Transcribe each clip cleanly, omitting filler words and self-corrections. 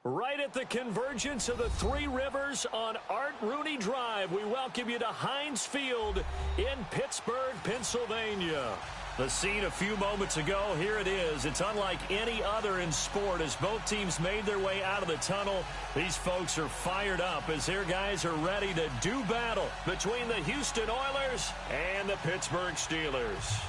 Right at the convergence of the Three Rivers on Art Rooney Drive, we welcome you to Heinz Field in Pittsburgh, Pennsylvania. The scene a few moments ago, here it is. It's unlike any other in sport as both teams made their way out of the tunnel. These folks are fired up as their guys are ready to do battle between the Houston Oilers and the Pittsburgh Steelers.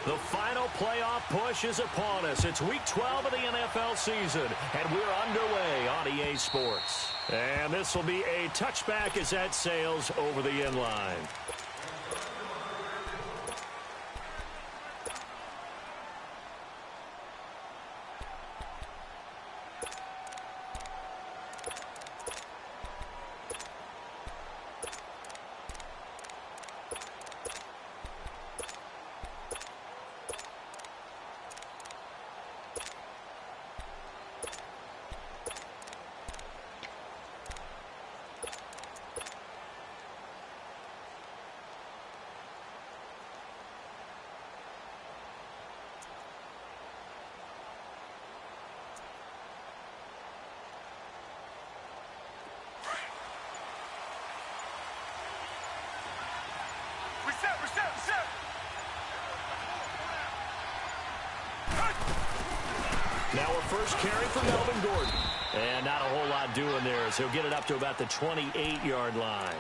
The final playoff push is upon us. It's Week 12 of the NFL season, and we're underway on EA Sports. And this will be a touchback as that sails over the end line. Now a first carry for Melvin Gordon. And not a whole lot doing there as he'll get it up to about the 28-yard line.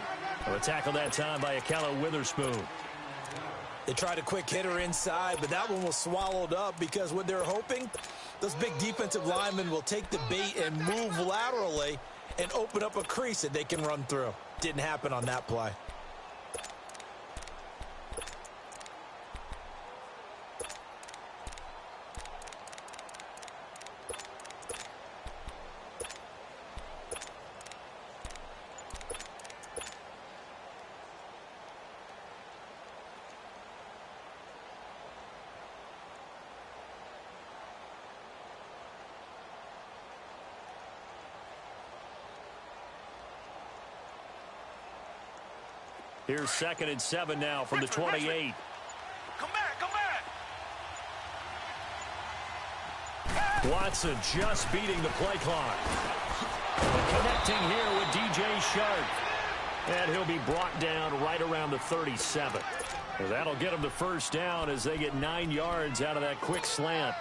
A tackle that time by Akello Witherspoon. They tried a quick hitter inside, but that one was swallowed up because what they're hoping, those big defensive linemen will take the bait and move laterally and open up a crease that they can run through. Didn't happen on that play. Here's 2nd and 7 now from the 28. Come back. Watson just beating the play clock. Connecting here with DJ Shark. And he'll be brought down right around the 37. That'll get him the first down as they get 9 yards out of that quick slant.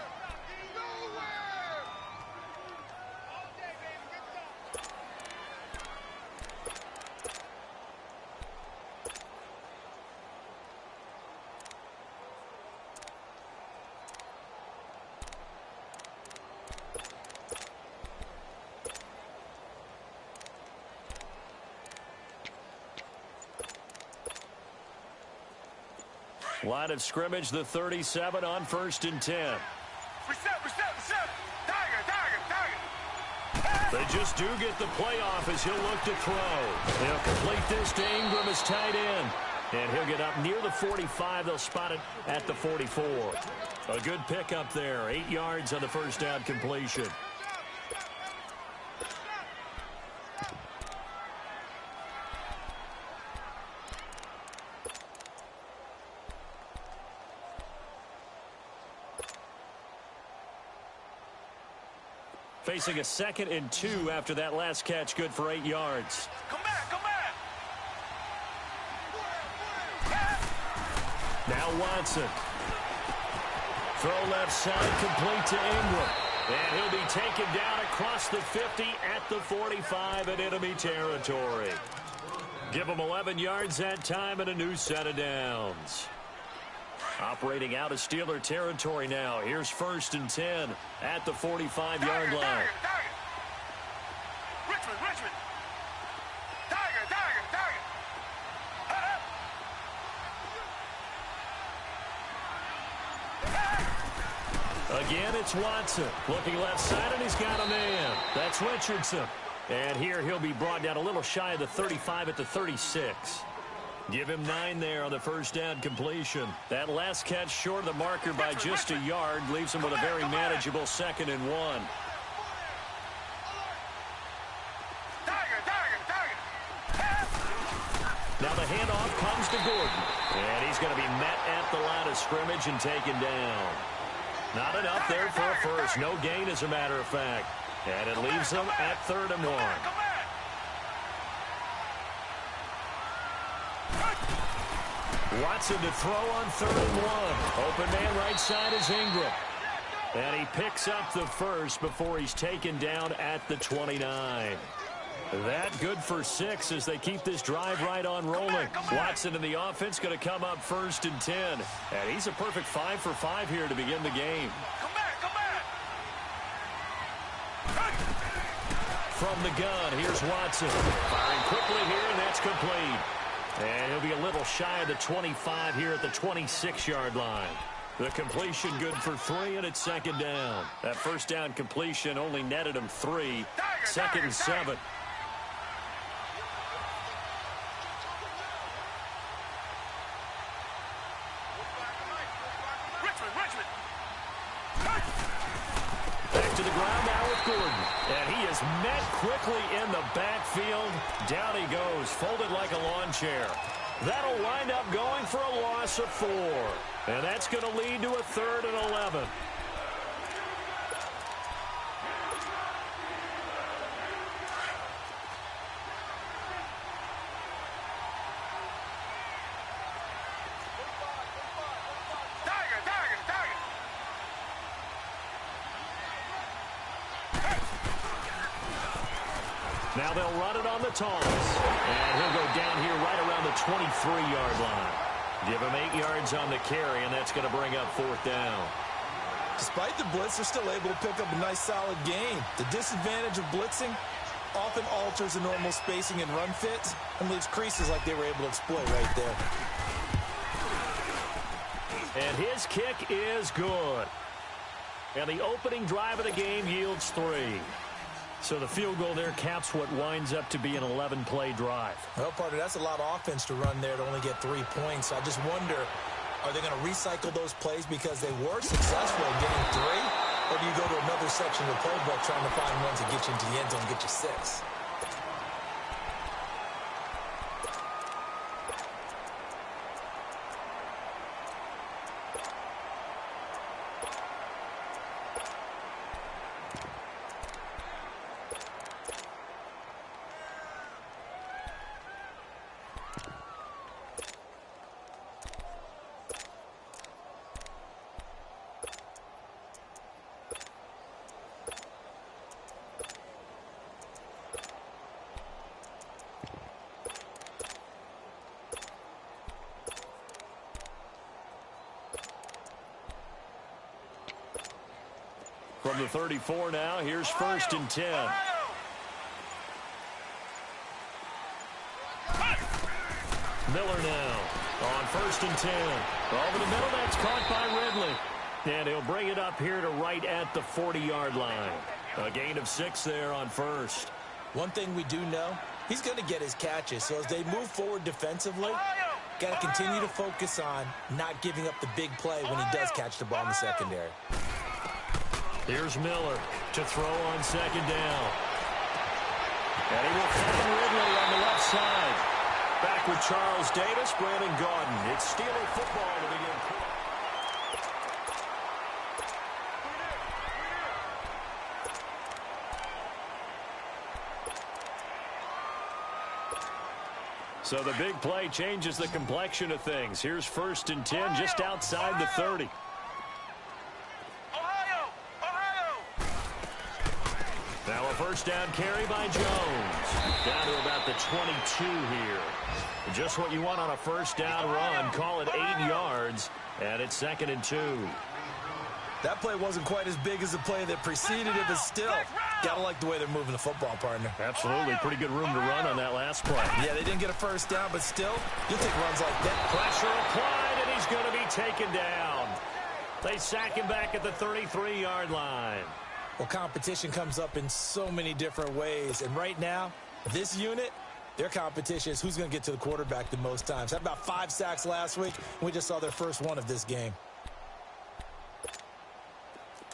Line of scrimmage, the 37 on 1st and 10. Reset. Tiger. They just do get the playoff as he'll look to throw. They'll complete this to Ingram as tight end. And he'll get up near the 45. They'll spot it at the 44. A good pickup there. 8 yards on the first down completion. Facing a 2nd and 2 after that last catch, good for 8 yards. Come back. Now Watson. Throw left side, complete to Ingram. And he'll be taken down across the 50 at the 45 in enemy territory. Give him 11 yards that time and a new set of downs. Operating out of Steeler territory now. Here's 1st and 10 at the 45-yard line. Tiger. Richmond. Tiger. Again, it's Watson. Looking left side, and he's got a man. That's Richardson. And here he'll be brought down a little shy of the 35 at the 36. Give him 9 there on the first down completion. That last catch short of the marker by just a yard leaves him with a very manageable 2nd and 1. Now the handoff comes to Gordon. And he's going to be met at the line of scrimmage and taken down. Not enough there for a first. No gain, as a matter of fact. And it leaves them at 3rd and 1. Watson to throw on 3rd and 1. Open man right side is Ingram. And he picks up the first before he's taken down at the 29. That good for 6 as they keep this drive right on rolling. Watson in the offense going to come up 1st and 10. And he's a perfect 5 for 5 here to begin the game. From the gun, here's Watson. Firing quickly here, and that's complete. And he'll be a little shy of the 25 here at the 26-yard line. The completion good for 3, and it's 2nd down. That first down completion only netted him 3. 2nd and 7. Back to the ground now with Gordon. And he is met quickly in the backfield. Down he goes, folded like a lawn chair. That'll wind up going for a loss of 4. And that's going to lead to a 3rd and 11. Now they'll run it on the toss. And he'll go down here right around the 23-yard line. Give him 8 yards on the carry, and that's going to bring up 4th down. Despite the blitz, they're still able to pick up a nice, solid gain. The disadvantage of blitzing often alters the normal spacing and run fits and leaves creases like they were able to exploit right there. And his kick is good. And the opening drive of the game yields 3. So the field goal there caps what winds up to be an 11-play drive. Well, partner, that's a lot of offense to run there to only get 3 points. I just wonder, are they going to recycle those plays because they were successful in getting 3? Or do you go to another section of the playbook trying to find ones that get you into the end zone and get you 6? From the 34 now, here's 1st and 10. Miller now on 1st and 10. Over the middle, that's caught by Ridley. And he'll bring it up here to right at the 40-yard line. A gain of 6 there on 1st. One thing we do know, he's going to get his catches. So as they move forward defensively, got to continue to focus on not giving up the big play when he does catch the ball in the secondary. Here's Miller to throw on 2nd down. And he will find Ridley on the left side. Back with Charles Davis, Brandon Gaudin. It's Steeler football to begin. So the big play changes the complexion of things. Here's 1st and 10 just outside the 30. Now a first down carry by Jones. Down to about the 22 here. Just what you want on a first down run. Call it 8 yards. And it's 2nd and 2. That play wasn't quite as big as the play that preceded it, but still, gotta like the way they're moving the football, partner. Absolutely. Pretty good room to run on that last play. Yeah, they didn't get a first down, but still, you'll take runs like that. Pressure applied, and he's going to be taken down. They sack him back at the 33-yard line. Well, competition comes up in so many different ways. And right now, this unit, their competition is who's going to get to the quarterback the most times. Had about 5 sacks last week. We just saw their first one of this game.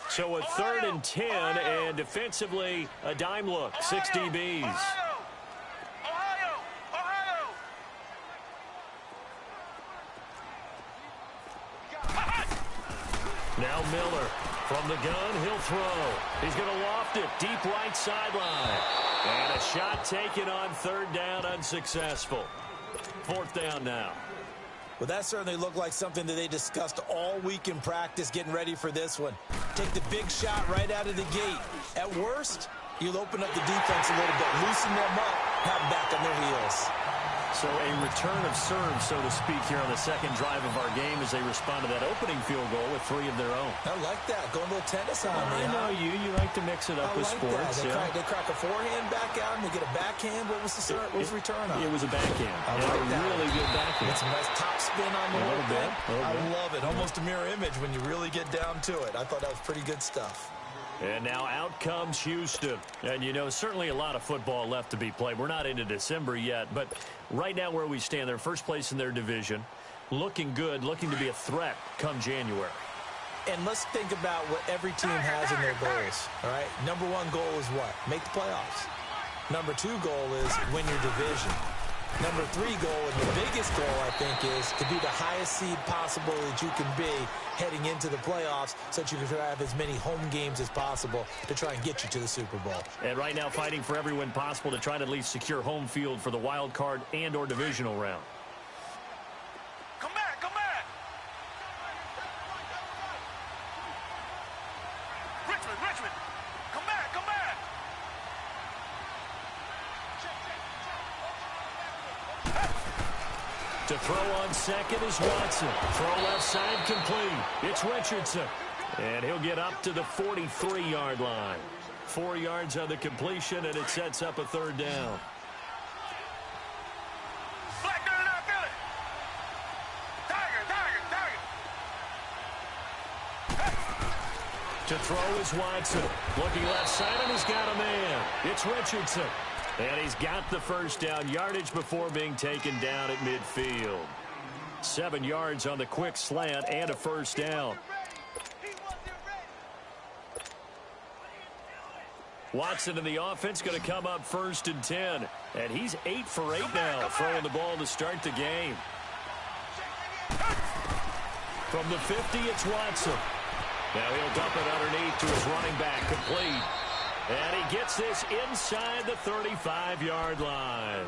So a 3rd and 10, and defensively, a dime look. 6 DBs. Now Miller from the gun, he'll throw. He's going to loft it deep right sideline. And a shot taken on third down, unsuccessful. Fourth down now. Well, that certainly looked like something that they discussed all week in practice getting ready for this one. Take the big shot right out of the gate. At worst, you'll open up the defense a little bit, loosen them up, have them back on their heels. So a return of serve, so to speak, here on the second drive of our game as they respond to that opening field goal with 3 of their own. I like that. Going a little tennis on me. I know you. You like to mix it up with sports. They crack a forehand back out and they get a backhand. What was the return on? It was a backhand. I like that. Really good backhand. It's a nice top spin on the a little bit. I love it. Almost a mirror image when you really get down to it. I thought that was pretty good stuff. And now out comes Houston. And, you know, certainly a lot of football left to be played. We're not into December yet, but right now where we stand, they're first place in their division. Looking good, looking to be a threat come January. And let's think about what every team has in their goals, all right? Number 1 goal is what? Make the playoffs. Number 2 goal is win your division. Number 3 goal, and the biggest goal, I think, is to be the highest seed possible that you can be heading into the playoffs so that you can have as many home games as possible to try and get you to the Super Bowl. And right now fighting for every win possible to try to at least secure home field for the wild card and or divisional round. Come back, come back. Richmond, come back, come back. To throw on second is Watson. Throw left side complete. It's Richardson. And he'll get up to the 43-yard line. 4 yards on the completion, and it sets up a third down. Black dirty out there. Tiger. To throw is Watson. Looking left side, and he's got a man. It's Richardson. And he's got the first down, yardage before being taken down at midfield. 7 yards on the quick slant and a first down. Watson in the offense going to come up 1st and 10. And he's 8 for 8 now, throwing the ball to start the game. From the 50, it's Watson. Now he'll dump it underneath to his running back, complete. And he gets this inside the 35-yard line.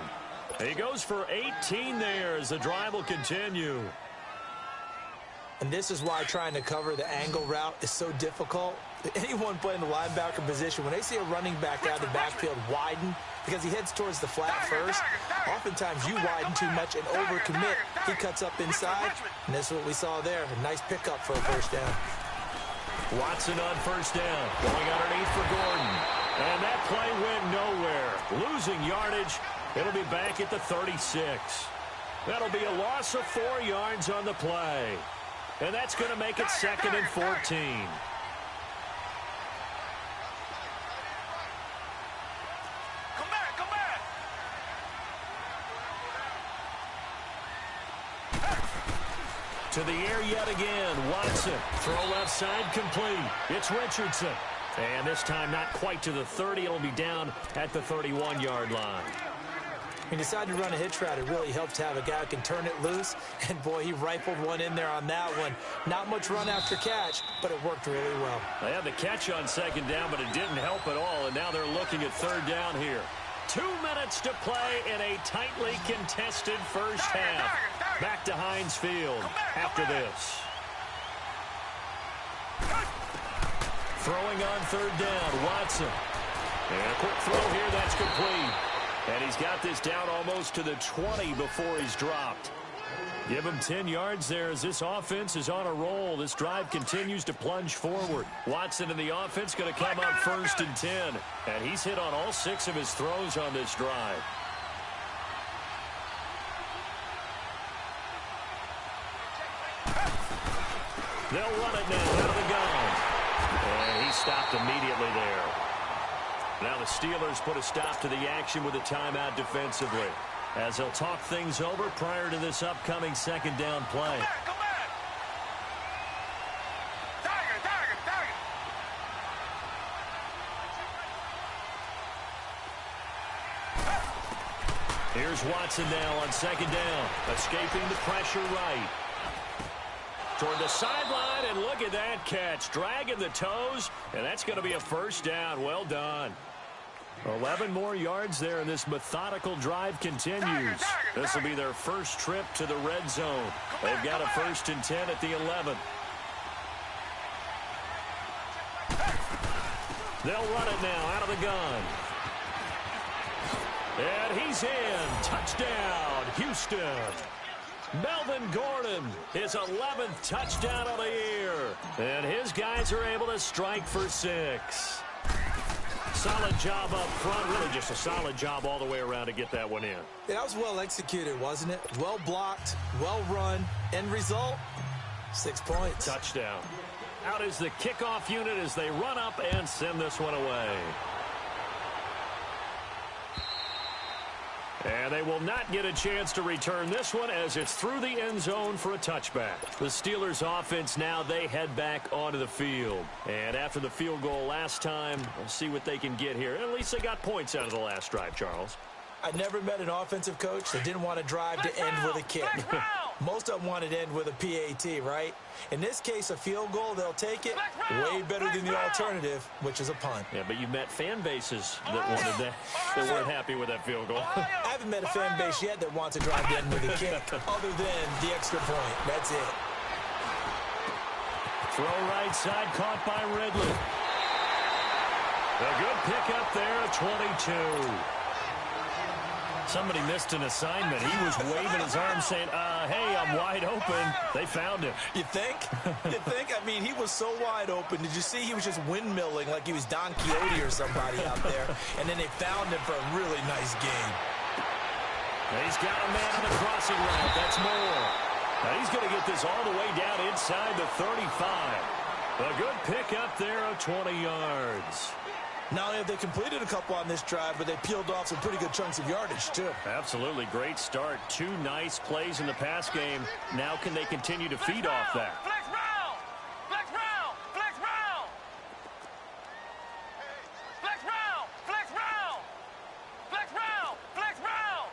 He goes for 18 there as the drive will continue. And this is why trying to cover the angle route is so difficult. Anyone playing the linebacker position, when they see a running back out of the backfield widen, because he heads towards the flat first, oftentimes you widen too much and overcommit. He cuts up inside, and that's what we saw there. A nice pickup for a first down. Watson on first down, going underneath for Gordon. And that play went nowhere. Losing yardage. It'll be back at the 36. That'll be a loss of 4 yards on the play. And that's going to make it 2nd and 14. Come back, come back. To the air yet again. Watson. Throw left side complete. It's Richardson. And this time not quite to the 30. It'll be down at the 31-yard line. He decided to run a hitch route. It really helped to have a guy who can turn it loose. And, boy, he rifled one in there on that one. Not much run after catch, but it worked really well. They had the catch on 2nd down, but it didn't help at all. And now they're looking at 3rd down here. 2 minutes to play in a tightly contested first half. Back to Heinz Field after this. Throwing on 3rd down, Watson. And a quick throw here, that's complete. And he's got this down almost to the 20 before he's dropped. Give him 10 yards there as this offense is on a roll. This drive continues to plunge forward. Watson in the offense going to come up 1st and 10. And he's hit on all 6 of his throws on this drive. They'll run it now out of the gun. And he stopped immediately there. Now the Steelers put a stop to the action with a timeout defensively, as they'll talk things over prior to this upcoming 2nd down play. Come back. Tiger. Here's Watson now on 2nd down, escaping the pressure right. toward the sideline, and look at that catch. Dragging the toes, and that's going to be a first down. Well done. 11 more yards there, and this methodical drive continues. This will be their first trip to the red zone. They've got a 1st and 10 at the 11. They'll run it now out of the gun. And he's in. Touchdown, Houston. Melvin Gordon, his 11th touchdown of the year. And his guys are able to strike for 6. Solid job up front. Really just a solid job all the way around to get that one in. Yeah, that was well executed, wasn't it? Well blocked, well run. End result, 6 points. Touchdown. Out is the kickoff unit as they run up and send this one away. And they will not get a chance to return this one as it's through the end zone for a touchback. The Steelers offense now, they head back onto the field. And after the field goal last time, we'll see what they can get here. At least they got points out of the last drive, Charles. I never met an offensive coach that didn't want to drive to end with a kick. Most of them wanted to end with a PAT, right? In this case, a field goal, they'll take it way better than the alternative, which is a punt. Yeah, but you met fan bases that wanted that, that weren't happy with that field goal. I haven't met a fan base yet that wants to drive to end with a kick, other than the extra point. That's it. Throw right side, caught by Ridley. A good pickup there at 22. Somebody missed an assignment. He was waving his arm saying, hey, I'm wide open. They found him. You think? You think? I mean, he was so wide open. Did you see he was just windmilling like he was Don Quixote or somebody out there? And then they found him for a really nice game. He's got a man on the crossing route. That's Moore. Now he's going to get this all the way down inside the 35. A good pickup there of 20 yards. Not only have they completed a couple on this drive, but they peeled off some pretty good chunks of yardage, too. Absolutely. Great start. 2 nice plays in the pass game. Now can they continue to feed off that? Flex round! Flex round! Flex round! Flex round! Flex round! Flex round! Flex round!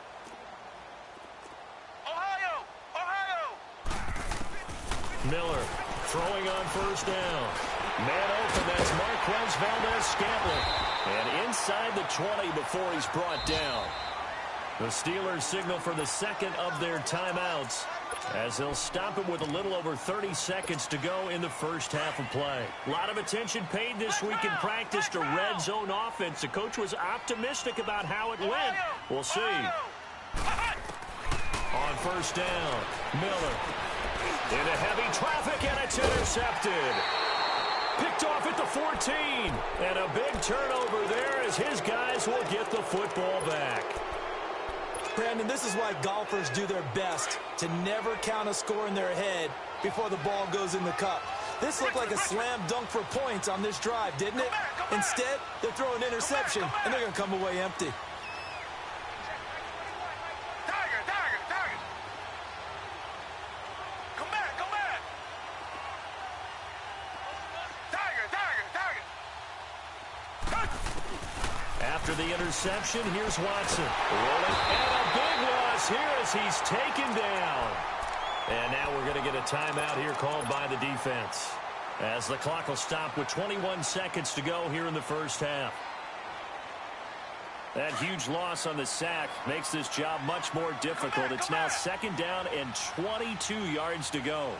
Ohio! Ohio! Miller throwing on 1st down. Man open, that's Marquez Valdez-Scantling. And inside the 20 before he's brought down. The Steelers signal for the second of their timeouts as they'll stop it with a little over 30 seconds to go in the first half of play. A lot of attention paid this week in practice to red zone offense. The coach was optimistic about how it went. We'll see. On 1st down, Miller into heavy traffic, and it's intercepted. Picked off at the 14. And a big turnover there as his guys will get the football back. Brandon, this is why golfers do their best to never count a score in their head before the ball goes in the cup. This looked like a slam dunk for points on this drive, didn't it? Instead, they throw an interception, and they're going to come away empty. After the interception, here's Watson. Rolling, and a big loss here as he's taken down. And now we're going to get a timeout here called by the defense, as the clock will stop with 21 seconds to go here in the first half. That huge loss on the sack makes this job much more difficult. It's now 2nd down and 22 yards to go.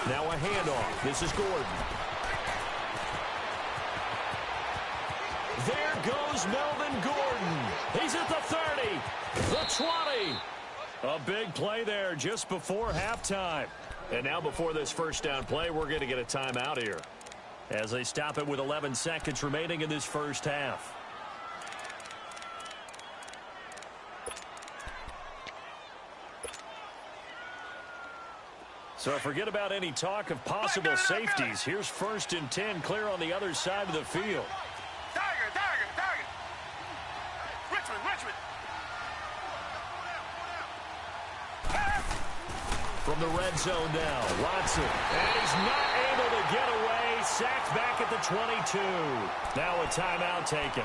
Now a handoff. This is Gordon. There goes Melvin Gordon. He's at the 30, the 20. A big play there just before halftime. And now before this first down play, we're going to get a timeout here as they stop it with 11 seconds remaining in this first half. So forget about any talk of possible safeties. Here's 1st and 10, clear on the other side of the field. Target. Richmond. From the red zone now, Watson. And he's not able to get away. Sacked back at the 22. Now a timeout taken.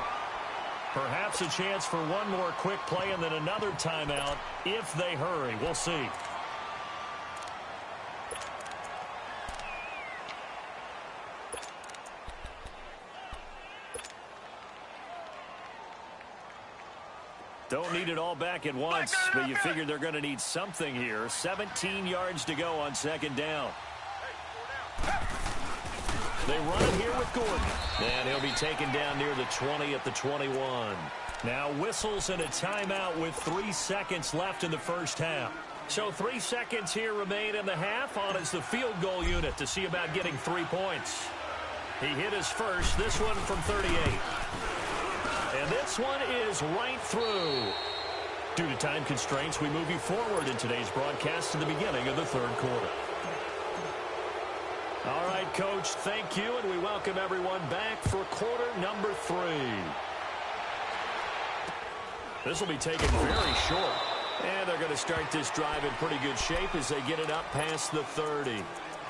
Perhaps a chance for one more quick play and then another timeout if they hurry. We'll see. Don't need it all back at once, but you figure they're going to need something here. 17 yards to go on second down. They run it here with Gordon. And he'll be taken down near the 20 at the 21. Now whistles and a timeout with 3 seconds left in the first half. So 3 seconds here remain in the half. On is the field goal unit to see about getting 3 points. He hit his first, this one from 38. And this one is right through. Due to time constraints, we move you forward in today's broadcast to the beginning of the third quarter. All right, Coach, thank you, and we welcome everyone back for quarter number 3. This will be taken very short. And they're going to start this drive in pretty good shape as they get it up past the 30.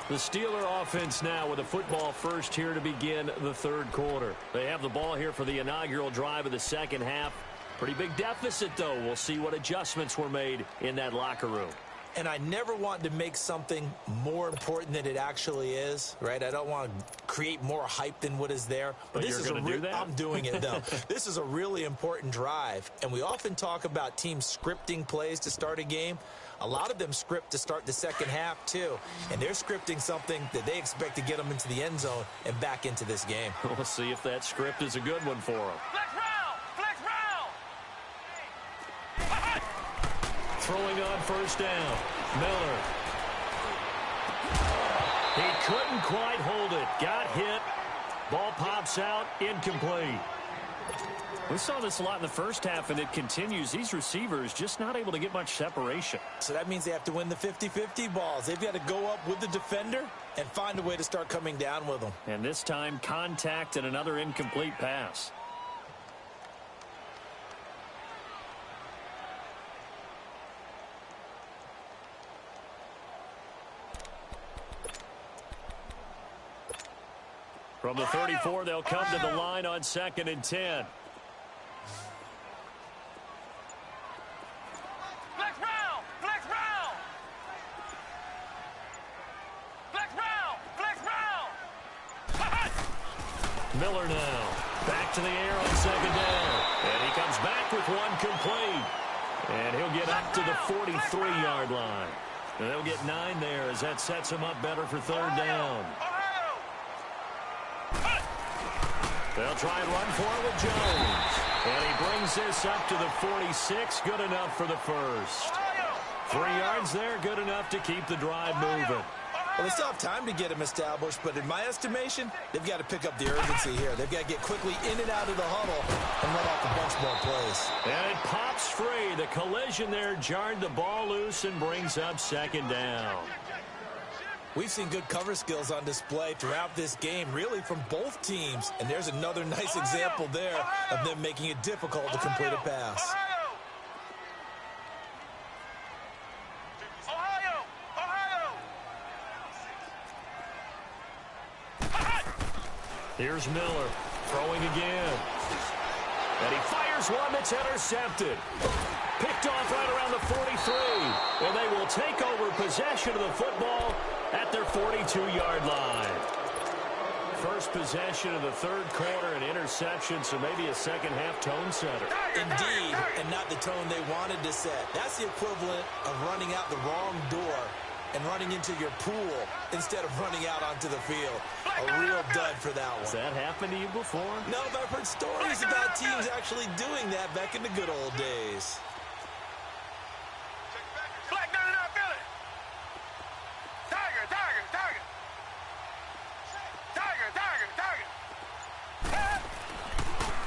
The Steeler offense now with a football first here to begin the third quarter. They have the ball here for the inaugural drive of the second half. Pretty big deficit, though. We'll see what adjustments were made in that locker room. And I never want to make something more important than it actually is, right? I don't want to create more hype than what is there. But this is going to do that? I'm doing it, though. This is a really important drive. And we often talk about teams scripting plays to start a game. A lot of them script to start the second half, too. And they're scripting something that they expect to get them into the end zone and back into this game. We'll see if that script is a good one for them. Flex round! Flex round! Throwing on first down. Miller. He couldn't quite hold it. Got hit. Ball pops out. Incomplete. We saw this a lot in the first half, and it continues. These receivers just not able to get much separation. So that means they have to win the 50-50 balls. They've got to go up with the defender and find a way to start coming down with them. And this time, contact and another incomplete pass. From the 34, they'll come to the line on 2nd and 10. Flex round! Flex round! Flex round! Flex round! Miller now. Back to the air on 2nd down. And he comes back with one complete. And he'll get up to the 43-yard line. And they'll get 9 there as that sets him up better for 3rd down. They'll try and run for it with Jones. And he brings this up to the 46. Good enough for the first. 3 yards there. Good enough to keep the drive moving. Well, they still have time to get him established, but in my estimation, they've got to pick up the urgency here. They've got to get quickly in and out of the huddle and run off a bunch more plays. And it pops free. The collision there jarred the ball loose and brings up 2nd down. We've seen good cover skills on display throughout this game, really from both teams. And there's another nice example there of them making it difficult to complete a pass. Here's Miller throwing again. And he fires one that's intercepted. Picked off right around the 43. And they will take over possession of the football at their 42-yard line. First possession of the third quarter, an interception, so maybe a second-half tone setter. Indeed, and not the tone they wanted to set. That's the equivalent of running out the wrong door and running into your pool instead of running out onto the field. A real dud for that one. Has that happened to you before? No, but I've heard stories about teams actually doing that back in the good old days.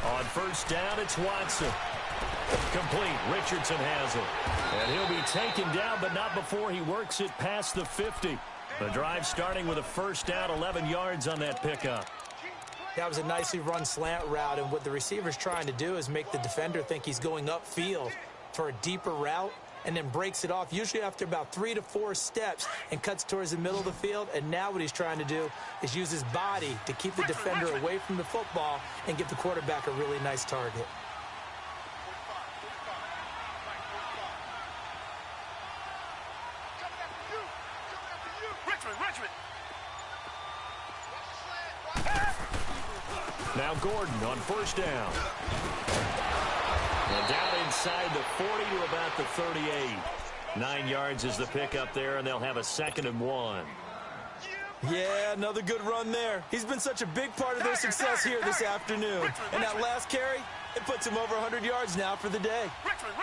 On first down, it's Watson. Complete. Richardson has it. And he'll be taken down, but not before he works it past the 50. The drive starting with a first down, 11 yards on that pickup. That was a nicely run slant route, and what the receiver's trying to do is make the defender think he's going upfield for a deeper route, and then breaks it off, usually after about 3 to 4 steps, and cuts towards the middle of the field. And now what he's trying to do is use his body to keep the defender away from the football and give the quarterback a really nice target. Richmond. Now Gordon on first down. And down inside the 40 to about the 38. 9 yards is the pickup there, and they'll have a 2nd and 1. Yeah, another good run there. He's been such a big part of their success here this afternoon. And that last carry, it puts him over 100 yards now for the day. Richmond.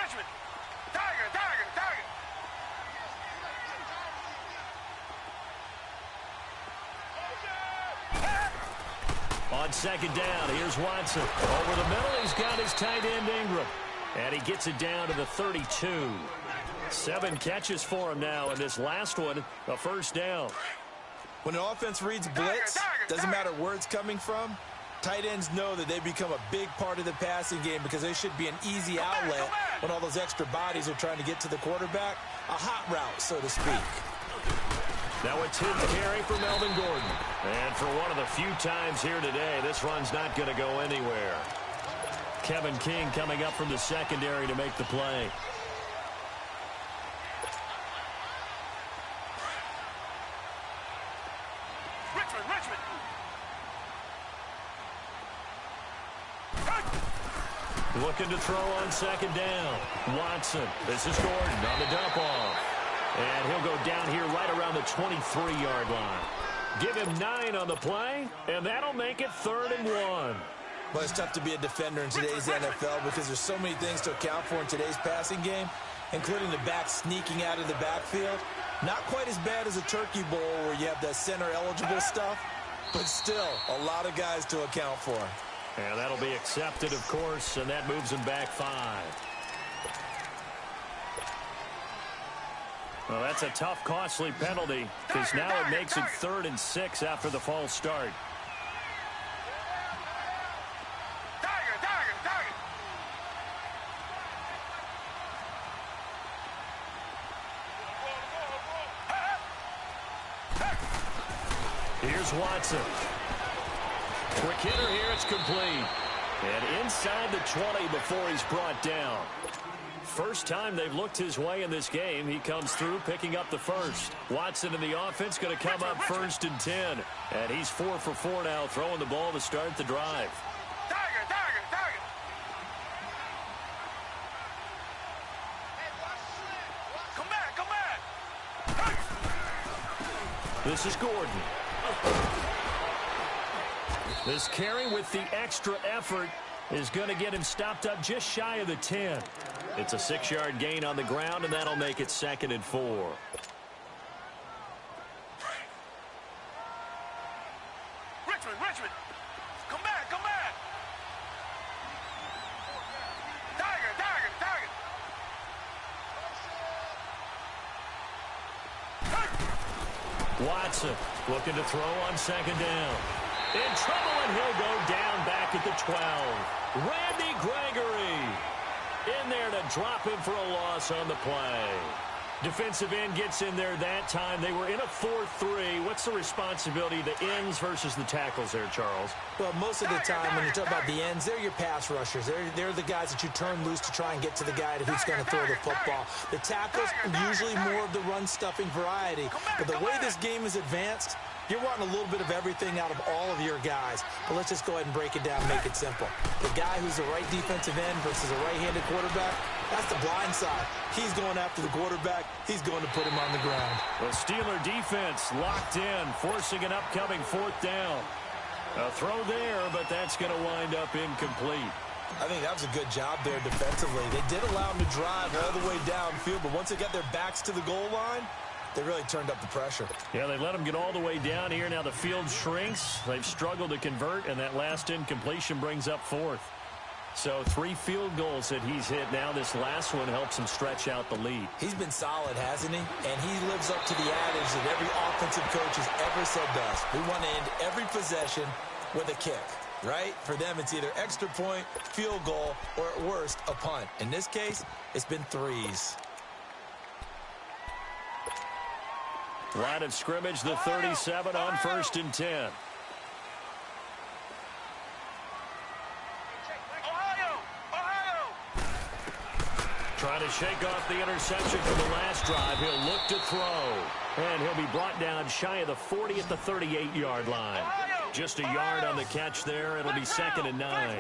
Tiger. On 2nd down, here's Watson. Over the middle, he's got his tight end Ingram. And he gets it down to the 32. 7 catches for him now, and this last one, a first down. When an offense reads blitz, doesn't matter where it's coming from, tight ends know that they become a big part of the passing game because they should be an easy outlet when all those extra bodies are trying to get to the quarterback. A hot route, so to speak. Now a 10th carry for Melvin Gordon. And for one of the few times here today, this run's not going to go anywhere. Kevin King coming up from the secondary to make the play. Richmond. Looking to throw on 2nd down. Watson. This is Gordon on the dump off. And he'll go down here right around the 23-yard line. Give him 9 on the play, and that'll make it 3rd and 1. But it's tough to be a defender in today's NFL because there's so many things to account for in today's passing game, including the back sneaking out of the backfield. Not quite as bad as a turkey bowl where you have that center-eligible stuff, but still a lot of guys to account for. And that'll be accepted, of course, and that moves him back 5. Well, that's a tough, costly penalty because now it makes it 3rd and 6 after the false start. Here's Watson. Quick hitter here, it's complete. And inside the 20 before he's brought down. First time they've looked his way in this game. He comes through picking up the first. Watson in the offense going to come up 1st and 10. And he's 4 for 4 now, throwing the ball to start the drive. Tiger. Come back. This is Gordon. This carry with the extra effort is going to get him stopped up just shy of the 10. It's a 6-yard gain on the ground, and that'll make it 2nd and 4. Richmond. Come back. Tiger. Watson looking to throw on 2nd down. In trouble, and he'll go down back at the 12. Randy Gregory in there to drop him for a loss on the play. Defensive end gets in there that time. They were in a 4-3. What's the responsibility of the ends versus the tackles there, Charles? Well, most of the time when you talk about the ends, they're your pass rushers. They're the guys that you turn loose to try and get to the guy who's going to throw the football. The tackles are usually more of the run-stuffing variety. But the way this game is advanced, you're wanting a little bit of everything out of all of your guys. But let's just go ahead and break it down and make it simple. The guy who's the right defensive end versus a right-handed quarterback, that's the blind side. He's going after the quarterback. He's going to put him on the ground. The Steeler defense locked in, forcing an upcoming 4th down. A throw there, but that's going to wind up incomplete. I think that was a good job there defensively. They did allow him to drive all the way downfield, but once they got their backs to the goal line, they really turned up the pressure. Yeah, they let him get all the way down here. Now the field shrinks. They've struggled to convert, and that last incompletion brings up 4th. So 3 field goals that he's hit now. This last one helps him stretch out the lead. He's been solid, hasn't he? And he lives up to the adage that every offensive coach has ever said to us. We want to end every possession with a kick, right? For them, it's either extra point, field goal, or at worst, a punt. In this case, it's been 3s. Line of scrimmage, the 37 on 1st and 10. Trying to shake off the interception from the last drive. He'll look to throw. And he'll be brought down shy of the 40 at the 38-yard line. Just a yard on the catch there. It'll be 2nd and 9.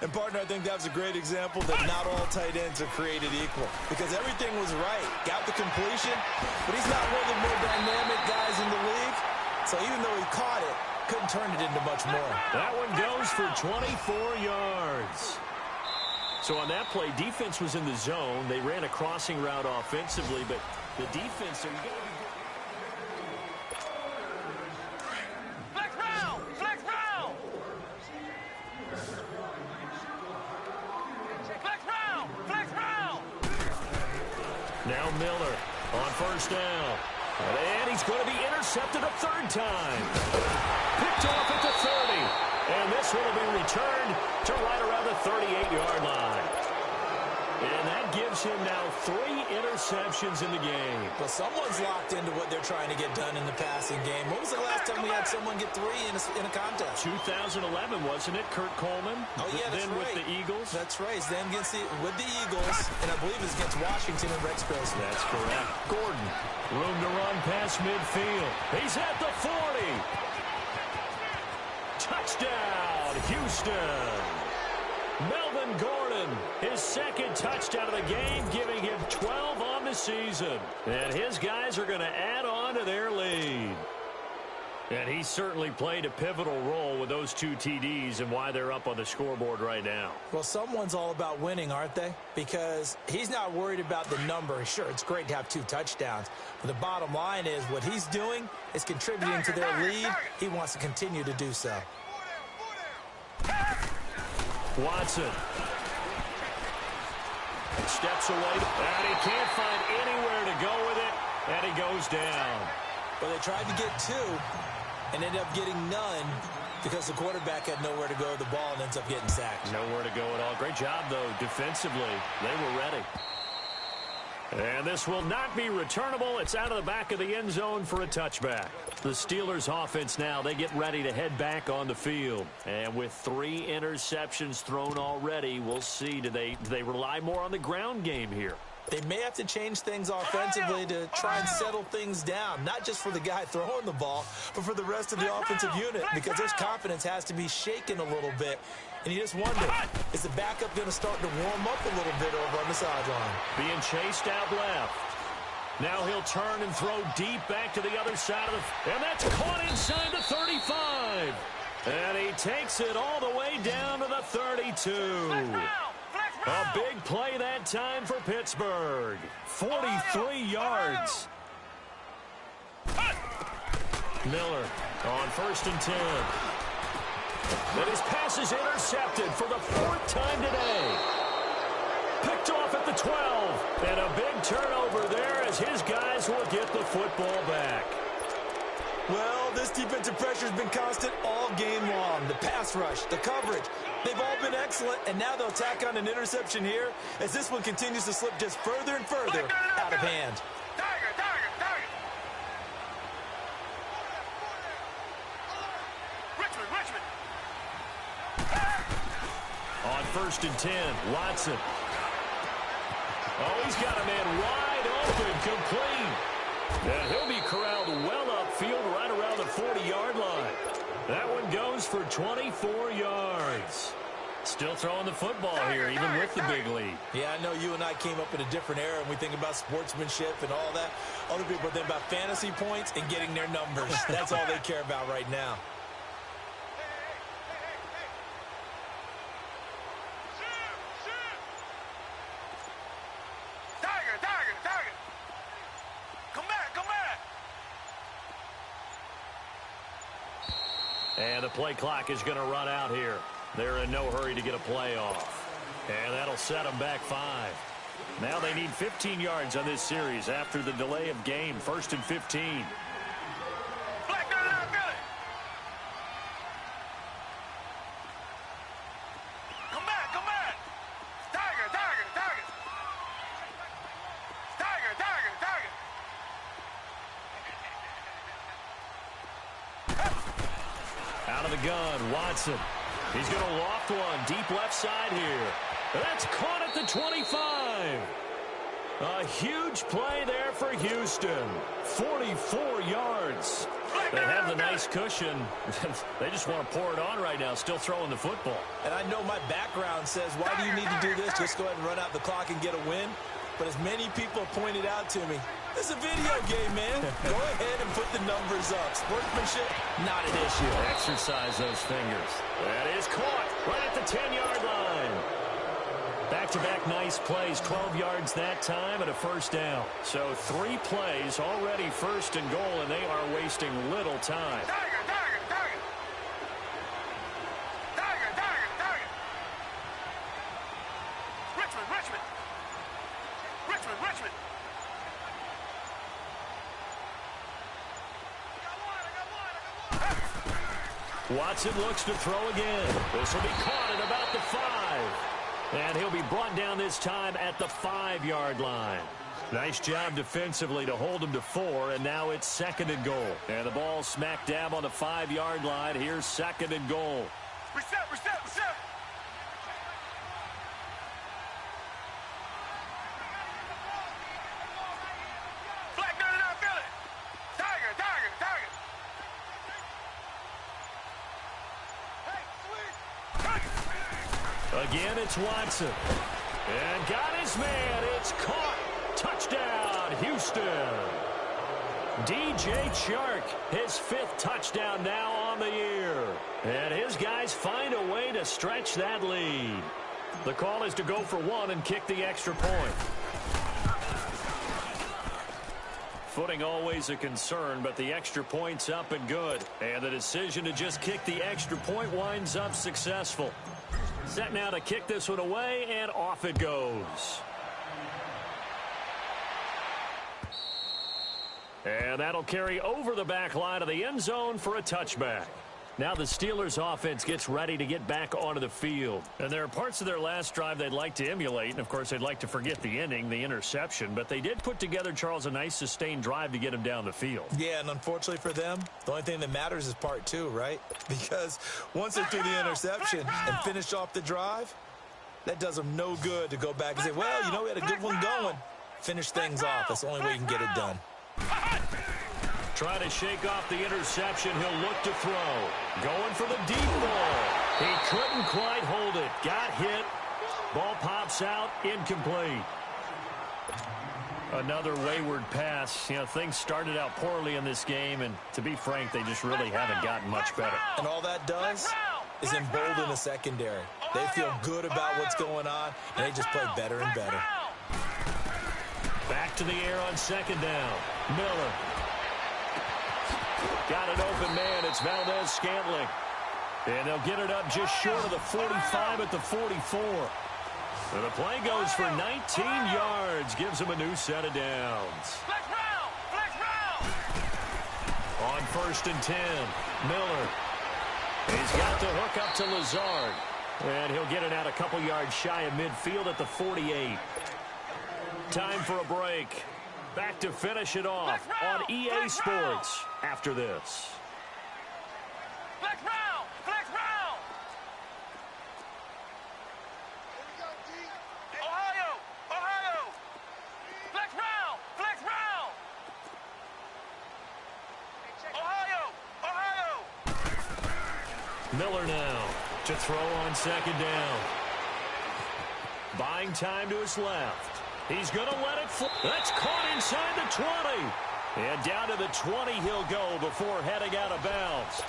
And, partner, I think that was a great example that not all tight ends are created equal. Because everything was right. Got the completion, but he's not one of the more dynamic guys in the league. So even though he caught it, couldn't turn it into much more. That one goes for 24 yards. So on that play, defense was in the zone. They ran a crossing route offensively, but the defense are going to be... Flex round! Flex round! Flex round! Flex round! Now Miller on 1st down. And he's going to be intercepted a 3rd time. Picked off at the 30. And this one will be returned to right around the 38-yard line. And that gives him now 3 interceptions in the game. Well, someone's locked into what they're trying to get done in the passing game. When was the last time we had someone get 3 in a contest? 2011, wasn't it? Kurt Coleman. Oh, yeah, that's then right. With the Eagles. That's right. Then with the Eagles, and I believe it's against Washington and Rex Grossman. That's correct. Gordon, room to run past midfield. He's at the 40. Touchdown, Houston. Melvin Gordon, his 2nd touchdown of the game, giving him 12 on the season. And his guys are going to add on to their lead. And he certainly played a pivotal role with those 2 TDs and why they're up on the scoreboard right now. Well, someone's all about winning, aren't they? Because he's not worried about the number. Sure, it's great to have 2 touchdowns. But the bottom line is what he's doing is contributing to their lead. He wants to continue to do so. Watson steps away, and he can't find anywhere to go with it, and he goes down. Well, they tried to get 2 and ended up getting none because the quarterback had nowhere to go with the ball and ends up getting sacked. Nowhere to go at all. Great job, though, defensively. They were ready. And this will not be returnable. It's out of the back of the end zone for a touchback. The Steelers offense now, they get ready to head back on the field. And with 3 interceptions thrown already, we'll see. Do they rely more on the ground game here? They may have to change things offensively to try and settle things down, not just for the guy throwing the ball, but for the rest of the offensive unit, because his confidence has to be shaken a little bit. And you just wonder, is the backup going to start to warm up a little bit over on the sideline? Being chased out left. Now he'll turn and throw deep back to the other side of the... And that's caught inside the 35. And he takes it all the way down to the 32. A big play that time for Pittsburgh. 43 yards. Miller on 1st and 10. And his pass is intercepted for the 4th time today. Picked off at the 12. And a big turnover there as his guys will get the football back. Well, this defensive pressure has been constant all game long. The pass rush, the coverage, they've all been excellent, and now they'll tack on an interception here as this one continues to slip just further and further out of hand. Richmond. On 1st and 10, Watson. Oh, he's got a man wide open, complete. And he'll be corralled well upfield right around the 40-yard line. That one goes for 24 yards. Still throwing the football here, even with the big lead. Yeah, I know you and I came up in a different era, and we think about sportsmanship and all that. Other people think about fantasy points and getting their numbers. That's all they care about right now. Tiger. Come back. And the play clock is going to run out here. They're in no hurry to get a play off. And that'll set them back 5. Now they need 15 yards on this series after the delay of game. 1st and 15. Come back. Tiger. Out of the gun, Watson. He's going to loft one deep left side here. That's caught at the 25. drive. A huge play there for Houston. 44 yards. They have the nice cushion. They just want to pour it on right now, still throwing the football. And I know my background says, why do you need to do this? Just go ahead and run out the clock and get a win. But as many people pointed out to me, this is a video game, man. Go ahead and put the numbers up. Sportsmanship, not an issue. Exercise those fingers. That is caught right at the 10-yard line. Back-to-back nice plays, 12 yards that time and a first down. So 3 plays already first and goal, and they are wasting little time. Richmond. Watson looks to throw again. This will be caught at about the 5. And he'll be brought down this time at the 5-yard line. Nice job defensively to hold him to 4, and now it's 2nd and goal. And the ball smack dab on the 5-yard line. Here's 2nd and goal. Reset. Flag down and outfield it. Tiger. Again, it's Watson. And got his man. It's caught. Touchdown, Houston. DJ Chark, his 5th touchdown now on the year. And his guys find a way to stretch that lead. The call is to go for 1 and kick the extra point. Footing always a concern, but the extra point's up and good. And the decision to just kick the extra point winds up successful. Set now to kick this one away, and off it goes. And that'll carry over the back line of the end zone for a touchback. Now the Steelers offense gets ready to get back onto the field. And there are parts of their last drive they'd like to emulate. And, of course, they'd like to forget the ending, the interception. But they did put together, Charles, a nice sustained drive to get him down the field. Yeah, and unfortunately for them, the only thing that matters is part 2, right? Because once they threw the interception and finished off the drive, that does them no good to go back and say, well, you know, we had a good one going. Finish things off. That's the only way you can get it done. Trying to shake off the interception. He'll look to throw. Going for the deep ball. He couldn't quite hold it. Got hit. Ball pops out. Incomplete. Another wayward pass. You know, things started out poorly in this game, and to be frank, they just really haven't gotten much better. And all that does is embolden the secondary. They feel good about what's going on, and they just play better and better. Back to the air on 2nd down. Miller. Got an open man. It's Valdez-Scantling. And they'll get it up just short of the 45 at the 44. And the play goes for 19 yards. Gives him a new set of downs. Flex round. On 1st and 10, Miller. He's got the hook up to Lazard. And he'll get it out a couple yards shy of midfield at the 48. Time for a break. Back to finish it off on EA Sports after this. Flex round. Ohio. Flex round. Ohio. Miller now to throw on 2nd down. Buying time to his left. He's going to let it fly. That's caught inside the 20. And down to the 20 he'll go before heading out of bounds.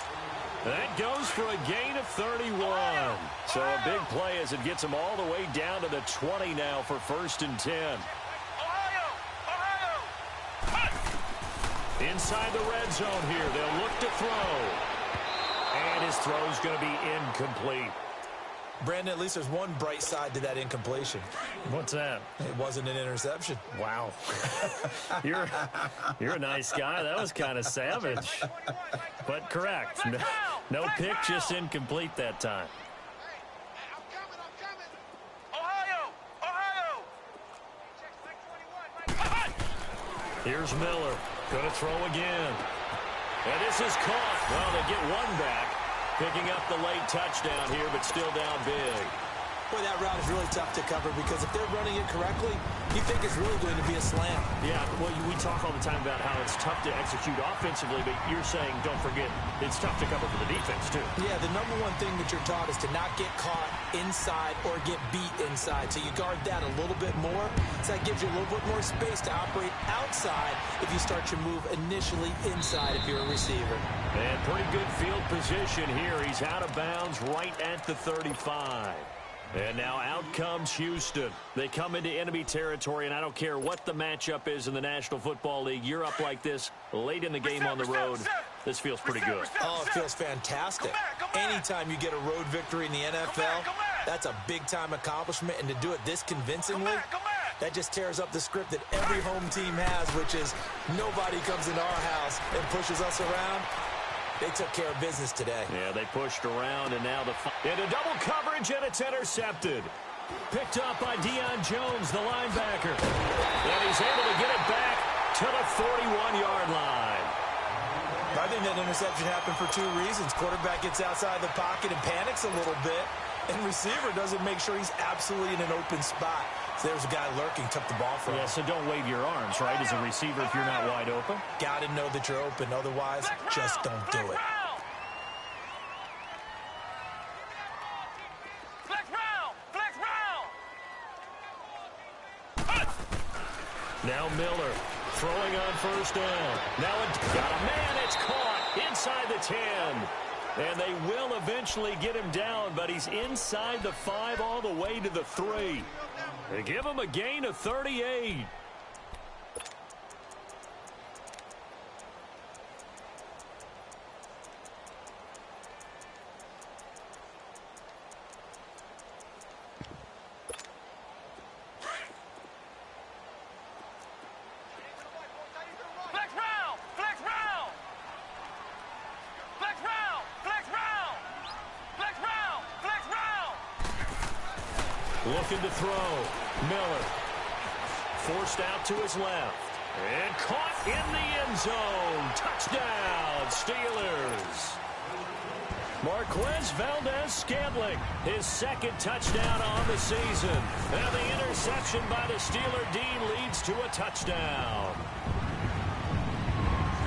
That goes for a gain of 31. So a big play as it gets him all the way down to the 20 now for 1st and 10. Inside the red zone here. They'll look to throw. And his throw's going to be incomplete. Brandon, at least there's one bright side to that incompletion. What's that? It wasn't an interception. Wow. You're a nice guy. That was kind of savage. But correct. No pick, just incomplete that time. Ohio. Here's Miller. Going to throw again. And this is caught. Well, they get one back. Picking up the late touchdown here, but still down big. Boy, that route is really tough to cover because if they're running it correctly, you think it's really going to be a slam. Yeah, well, we talk all the time about how it's tough to execute offensively, but you're saying, don't forget, it's tough to cover for the defense, too. Yeah, the number one thing that you're taught is to not get caught inside or get beat inside. So you guard that a little bit more. So that gives you a little bit more space to operate outside if you start your move initially inside if you're a receiver. And pretty good field position here. He's out of bounds right at the 35. And now out comes Houston. They come into enemy territory, and I don't care what the matchup is in the National Football League. You're up like this late in the game on the road. This feels pretty good. Oh, it feels fantastic. Anytime you get a road victory in the NFL, that's a big-time accomplishment. And to do it this convincingly, that just tears up the script that every home team has, which is nobody comes into our house and pushes us around. They took care of business today. Yeah, they pushed around, and now into double coverage, and it's intercepted. Picked up by Deion Jones, the linebacker. And he's able to get it back to the 41-yard line. I think that interception happened for two reasons. Quarterback gets outside the pocket and panics a little bit, and receiver doesn't make sure he's absolutely in an open spot. So there's a guy lurking, took the ball from him. Yeah, so don't wave your arms, right, as a receiver if you're not wide open. Got to know that you're open. Otherwise, just don't do it. Now Miller throwing on first down. Now it got a man. It's caught inside the 10. And they will eventually get him down, but he's inside the 5 all the way to the 3. They give him a gain of 38. Looking to throw. Miller forced out to his left. And caught in the end zone. Touchdown, Steelers. Marquez Valdez-Scantling, his second touchdown on the season. And the interception by the Steeler Dean leads to a touchdown.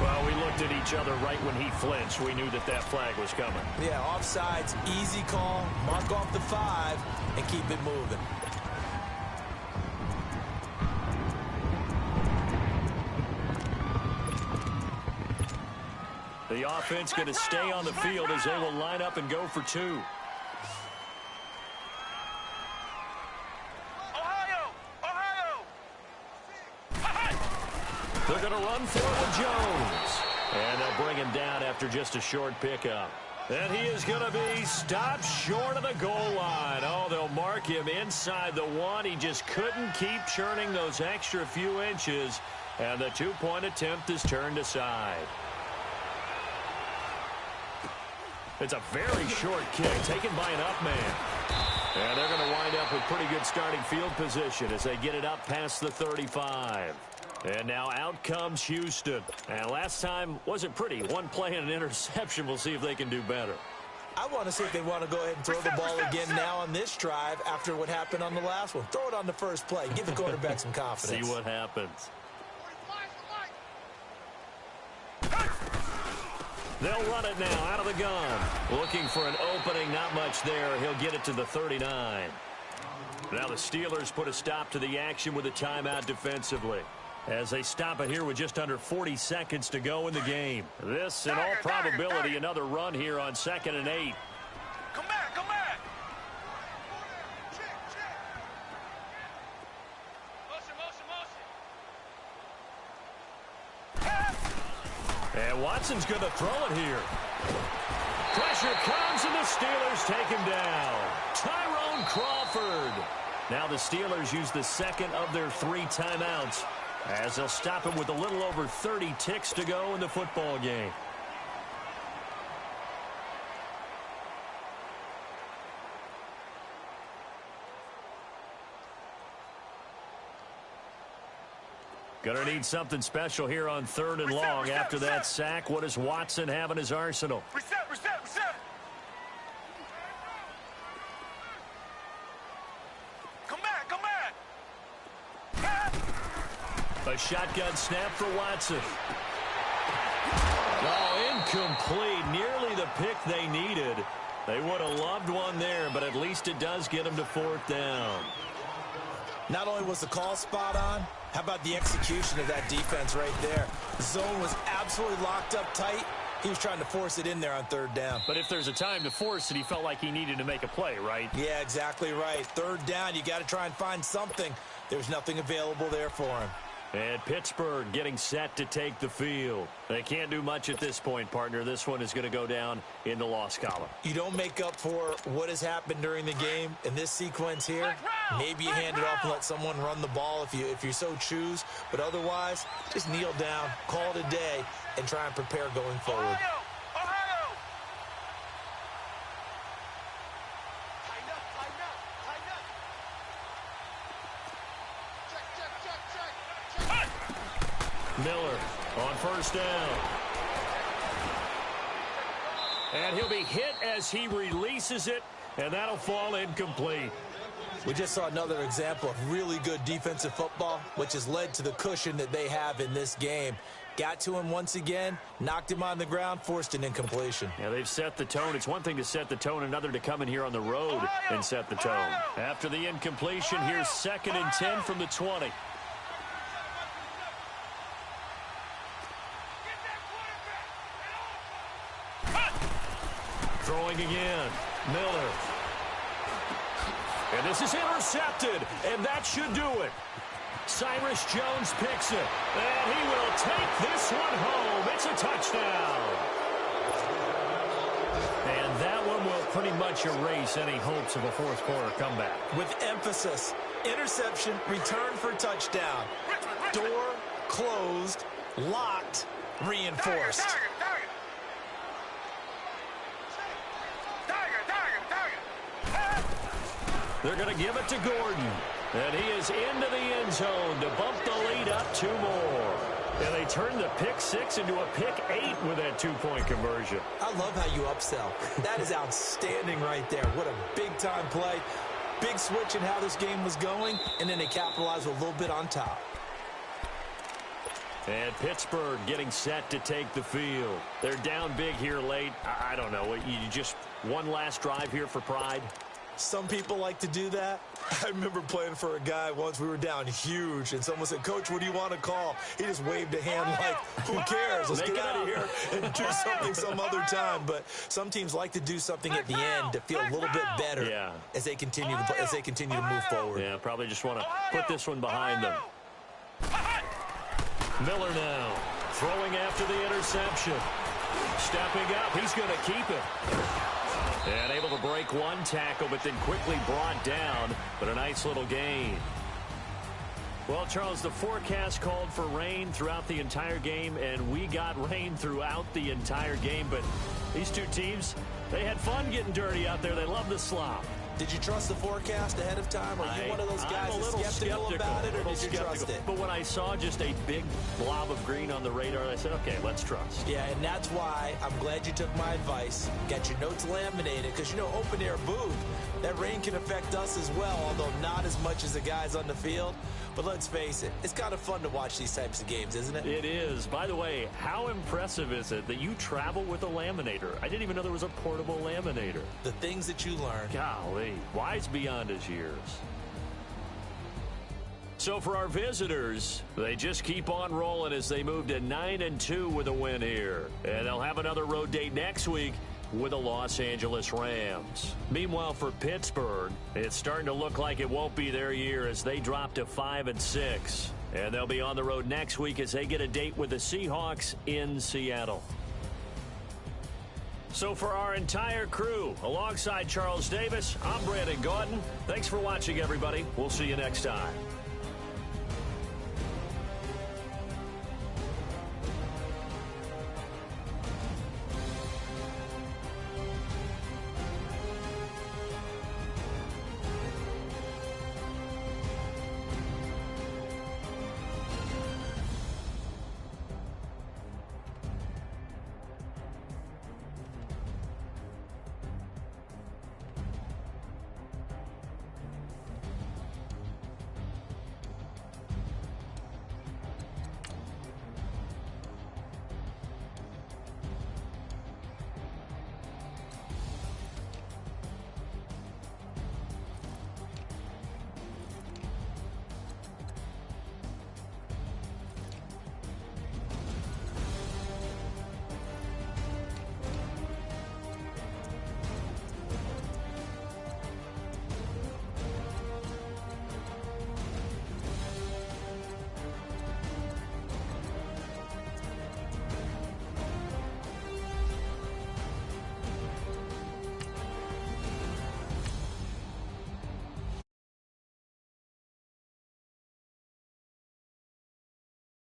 Well, we looked at each other right when he flinched. We knew that flag was coming. Yeah, offsides, easy call. Mark off the 5 and keep it moving. The offense going to stay on the field as they will line up and go for 2. They're going to run for it with Jones. And they'll bring him down after just a short pickup. And he is going to be stopped short of the goal line. Oh, they'll mark him inside the 1. He just couldn't keep churning those extra few inches. And the 2-point attempt is turned aside. It's a very short kick taken by an up man. And they're going to wind up with pretty good starting field position as they get it up past the 35. And now out comes Houston. And last time wasn't pretty. One play and an interception. We'll see if they can do better. I want to see if they want to go ahead and throw the ball again now on this drive after what happened on the last one. Throw it on the first play. Give the quarterback some confidence. See what happens. They'll run it now out of the gun. Looking for an opening. Not much there. He'll get it to the 39. Now the Steelers put a stop to the action with a timeout defensively, as they stop it here with just under 40 seconds to go in the game. This, in all probability, another run here on 2nd and 8. Come back, come back. Motion. And Watson's going to throw it here. Pressure comes, and the Steelers take him down. Tyrone Crawford. Now the Steelers use the second of their 3 timeouts, as they'll stop him with a little over 30 ticks to go in the football game. Gonna need something special here on 3rd and long. After that sack, what does Watson have in his arsenal? Reset. A shotgun snap for Watson. Oh, incomplete. Nearly the pick they needed. They would have loved one there, but at least it does get them to 4th down. Not only was the call spot on, how about the execution of that defense right there? The zone was absolutely locked up tight. He was trying to force it in there on 3rd down. But if there's a time to force it, he felt like he needed to make a play, right? Yeah, exactly right. 3rd down, you got to try and find something. There's nothing available there for him. And Pittsburgh getting set to take the field. They can't do much at this point, partner. This one is going to go down in the loss column. You don't make up for what has happened during the game in this sequence here. Maybe you hand it off and let someone run the ball if you so choose. But otherwise, just kneel down, call it a day, and try and prepare going forward. Miller on 1st down. And he'll be hit as he releases it, and that'll fall incomplete. We just saw another example of really good defensive football, which has led to the cushion that they have in this game. Got to him once again, knocked him on the ground, forced an incompletion. Yeah, they've set the tone. It's one thing to set the tone, another to come in here on the road and set the tone. After the incompletion, here's 2nd and 10 from the 20. Throwing again, Miller. And this is intercepted, and that should do it. Cyrus Jones picks it, and he will take this one home. It's a touchdown. And that one will pretty much erase any hopes of a 4th quarter comeback. With emphasis, interception, return for touchdown. Door closed, locked, reinforced. They're going to give it to Gordon. And he is into the end zone to bump the lead up 2 more. And they turn the pick 6 into a pick 8 with that 2-point conversion. I love how you upsell. That is outstanding right there. What a big-time play. Big switch in how this game was going, and then they capitalized with a little bit on top. And Pittsburgh getting set to take the field. They're down big here late. I don't know. You just one last drive here for pride? Some people like to do that. I remember playing for a guy once. We were down huge, and someone said, "Coach, what do you want to call?" He just waved a hand like, who cares? Let's get out of here and do something some other time. But some teams like to do something at the end to feel a little bit better as they continue to move forward. Yeah, probably just want to put this one behind them. Miller now throwing after the interception. Stepping up, he's going to keep it. And able to break one tackle, but then quickly brought down. But a nice little gain. Well, Charles, the forecast called for rain throughout the entire game, and we got rain throughout the entire game. But these two teams, they had fun getting dirty out there. They love the slop. Did you trust the forecast ahead of time? Are you one of those guys that's skeptical about it, or did you trust it? But when I saw just a big blob of green on the radar, I said, okay, let's trust. Yeah, and that's why I'm glad you took my advice. Got your notes laminated, because, you know, open-air booth, that rain can affect us as well, although not as much as the guys on the field. But let's face it, it's kind of fun to watch these types of games, isn't it? It is. By the way, how impressive is it that you travel with a laminator? I didn't even know there was a portable laminator. The things that you learn. Golly, wise beyond his years. So for our visitors, they just keep on rolling as they move to 9-2 with a win here. And they'll have another road date next week with the Los Angeles Rams. Meanwhile, for Pittsburgh, it's starting to look like it won't be their year as they drop to 5-6. And they'll be on the road next week as they get a date with the Seahawks in Seattle. So for our entire crew, alongside Charles Davis, I'm Brandon Gaudin. Thanks for watching, everybody. We'll see you next time.